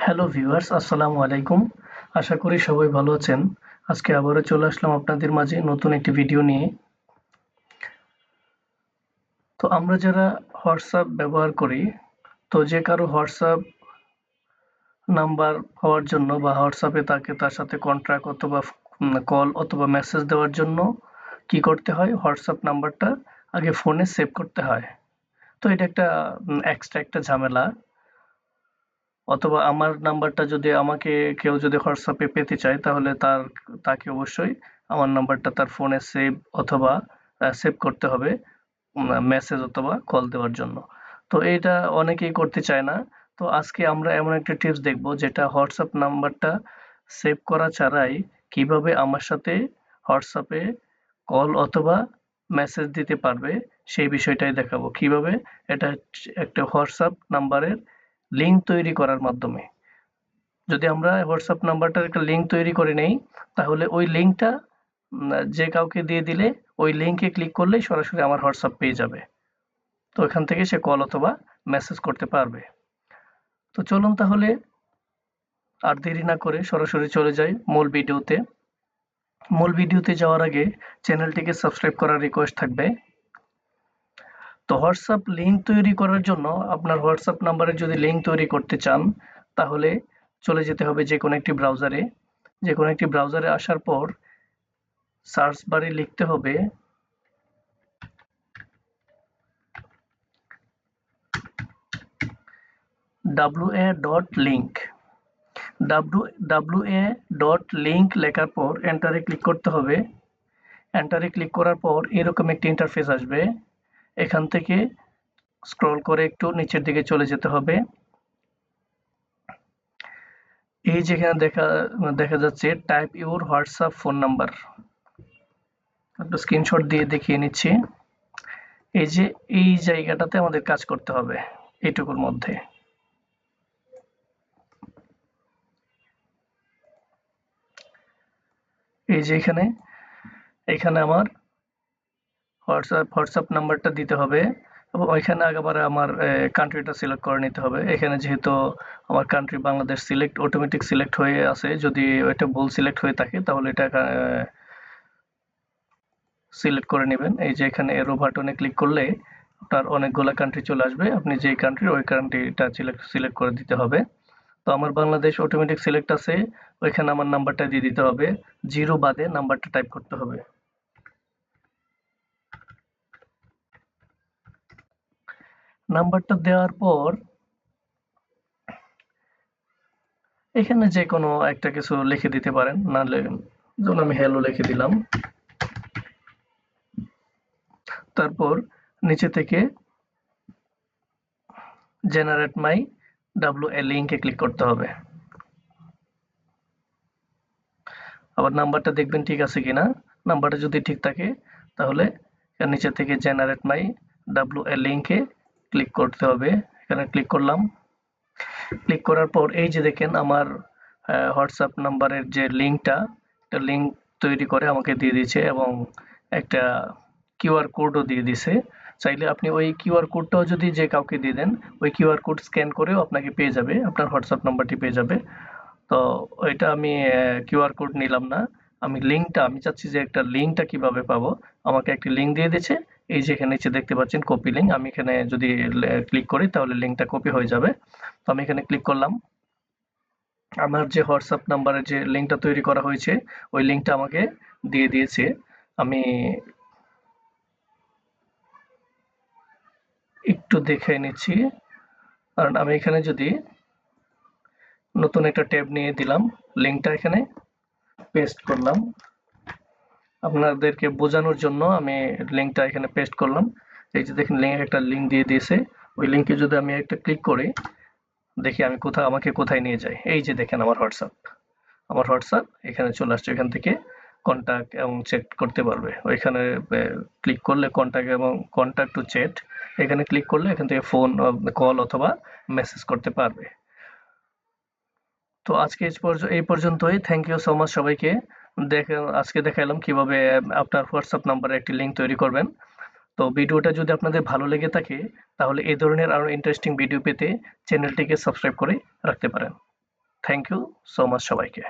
Hello viewers, আসসালামু আলাইকুম। আশা করি সবাই ভালো আছেন। আজকে আবারও চলে আসলাম আপনাদের মাঝে নতুন একটি ভিডিও নিয়ে। তো আমরা যারা হোয়াটসঅ্যাপ ব্যবহার করি, তো যে কারো হোয়াটসঅ্যাপ নাম্বার হওয়ার জন্য বা হোয়াটসঅ্যাপে তার সাথে কন্ট্যাক্ট অথবা কল অথবা মেসেজ দেওয়ার জন্য কি করতে হয়? হোয়াটসঅ্যাপ নাম্বারটা আগে ফোনে সেভ করতে হয়। তো এটা একটা এক্সট্রা একটা ঝামেলা। অথবা আমার নাম্বারটা যদি আমাকে কেউ যদি হোয়াটসঅ্যাপে পেতে চায় তাহলে তাকে অবশ্যই আমার নাম্বারটা তার ফোনে সেভ অথবা সেভ করতে হবে মেসেজ অথবা কল দেওয়ার জন্য। তো এটা অনেকেই করতে চায় না। তো আজকে আমরা এমন একটা টিপস দেখব যেটা হোয়াটসঅ্যাপ নাম্বারটা সেভ করা ছাড়াই কিভাবে আমার সাথে হোয়াটসঅ্যাপে কল অথবা মেসেজ দিতে পারবে সেই বিষয়টাই দেখাবো। কিভাবে এটা একটা হোয়াটসঅ্যাপ নাম্বারের লিঙ্ক তৈরি করার মাধ্যমে। যদি আমরা হোয়াটসঅ্যাপ নাম্বারটার একটা লিঙ্ক তৈরি করে নেই তাহলে ওই লিঙ্কটা যে কাউকে দিয়ে দিলে ওই লিঙ্কে ক্লিক করলেই সরাসরি আমার হোয়াটসঅ্যাপ পেয়ে যাবে। তো ওখান থেকে সে কল অথবা মেসেজ করতে পারবে। তো চলুন তাহলে আর দেরি না করে সরাসরি চলে যাই মূল ভিডিওতে। মূল ভিডিওতে যাওয়ার আগে চ্যানেলটিকে সাবস্ক্রাইব করার রিকোয়েস্ট থাকবে। তো হোয়াটসঅ্যাপ লিঙ্ক তৈরি করার জন্য আপনার হোয়াটসঅ্যাপ নাম্বারে যদি লিঙ্ক তৈরি করতে চান তাহলে চলে যেতে হবে যে কোনো একটি ব্রাউজারে। যে কোনো একটি ব্রাউজারে আসার পর সার্চ বারে লিখতে হবে wa.link। wa.link লেখার পর এন্টারে ক্লিক করতে হবে। এন্টারে ক্লিক করার পর এরকম একটি ইন্টারফেস আসবে। এখান থেকে স্ক্রল করে একটু নিচের দিকে চলে যেতে হবে। এই যেখানে দেখা যাচ্ছে type your WhatsApp phone number, একটা স্ক্রিনশট দিয়ে দেখিয়ে নিচ্ছি। এই যে এই জায়গাটাতে আমাদের কাজ করতে হবে এইটুকুর মধ্যে। এই যে এখানে আমার হোয়াটসঅ্যাপ নাম্বারটা দিতে হবে এবং ওইখানে একেবারে আমার কান্ট্রিটা সিলেক্ট করে নিতে হবে। এখানে যেহেতু আমার কান্ট্রি বাংলাদেশ অটোমেটিক সিলেক্ট হয়ে আছে, যদি ওইটা ভুল সিলেক্ট হয়ে থাকে তাহলে এটা সিলেক্ট করে নেবেন। এই যে এখানে এরো বাটনে ক্লিক করলে আপনার অনেকগুলা কান্ট্রি চলে আসবে, আপনি যেই কান্ট্রি ওই কান্ট্রিটা সিলেক্ট করে দিতে হবে। তো আমার বাংলাদেশ অটোমেটিক সিলেক্ট আছে, ওইখানে আমার নাম্বারটা দিয়ে দিতে হবে, 0 বাদে নাম্বারটা টাইপ করতে হবে। নাম্বারটা দেওয়ার পর এখানে যে কোনো একটা কিছু লিখে দিতে পারেন, নাহলে ধরুন আমি হ্যালো লিখে দিলাম। তারপর নিচে থেকে জেনারেট মাই WA লিঙ্কে ক্লিক করতে হবে। আবার নাম্বারটা দেখবেন ঠিক আছে কিনা। নাম্বারটা যদি ঠিক থাকে তাহলে নিচে থেকে জেনারেট মাই WA লিঙ্কে ক্লিক করতে হবে। এখানে ক্লিক করলাম। ক্লিক করার পর এই যে দেখেন আমার হোয়াটসঅ্যাপ নাম্বারের যে লিঙ্কটা, একটা লিঙ্ক তৈরি করে আমাকে দিয়ে দিয়েছে এবং একটা কিউআর কোডও দিয়ে দিছে। চাইলে আপনি ওই কিউআর কোডটাও যদি যে কাউকে দিয়ে দেন, ওই কিউআর কোড স্ক্যান করেও আপনাকে পেয়ে যাবে, আপনার হোয়াটসঅ্যাপ নাম্বারটি পেয়ে যাবে। তো ওইটা আমি কিউআর কোড নিলাম না, আমি চাচ্ছি যে একটা লিঙ্কটা কিভাবে পাবো। আমাকে একটা লিঙ্ক দিয়ে দিয়েছে, এই যে এখানে নিচে দেখতে পাচ্ছেন কপি লিঙ্ক। আমি এখানে যদি ক্লিক করি তাহলে লিঙ্কটা কপি হয়ে যাবে। তো আমি এখানে ক্লিক করলাম। আমার যে হোয়াটসঅ্যাপ নাম্বারের যে লিঙ্কটা তৈরি করা হয়েছে ওই লিঙ্কটা আমাকে দিয়ে দিয়েছে। আমি একটু দেখে নিচ্ছি, কারণ আমি এখানে যদি নতুন একটা ট্যাব নিয়ে দিলাম, লিঙ্কটা এখানে পেস্ট করলাম আপনাদেরকে বোঝানোর জন্য। আমি লিঙ্কটা এখানে পেস্ট করলাম। এই যে দেখেন একটা লিঙ্ক দিয়ে দিয়েছে। ওই লিঙ্কে যদি আমি একটা ক্লিক করি, দেখি আমাকে কোথায় নিয়ে যায়। এই যে দেখেন আমার হোয়াটসঅ্যাপ এখানে চলে আসছে। এখান থেকে কন্টাক্ট এবং চ্যাট করতে পারবে। ওইখানে ক্লিক করলে কন্টাক্ট টু চ্যাট, এখানে ক্লিক করলে এখান থেকে ফোন কল অথবা মেসেজ করতে পারবে। তো আজকে এই পর্যন্তই। থ্যাংক ইউ সো মাচ সবাইকে। আজকে দেখালাম কিভাবে আপনার হোয়াটসঅ্যাপ নাম্বারে একটি লিঙ্ক তৈরি করবেন। তো ভিডিওটা যদি আপনাদের ভালো লেগে থাকে তাহলে এই ধরনের আরো ইন্টারেস্টিং ভিডিও পেতে চ্যানেলটিকে সাবস্ক্রাইব করে রাখতে পারেন। থ্যাংক ইউ সো মাচ সবাইকে।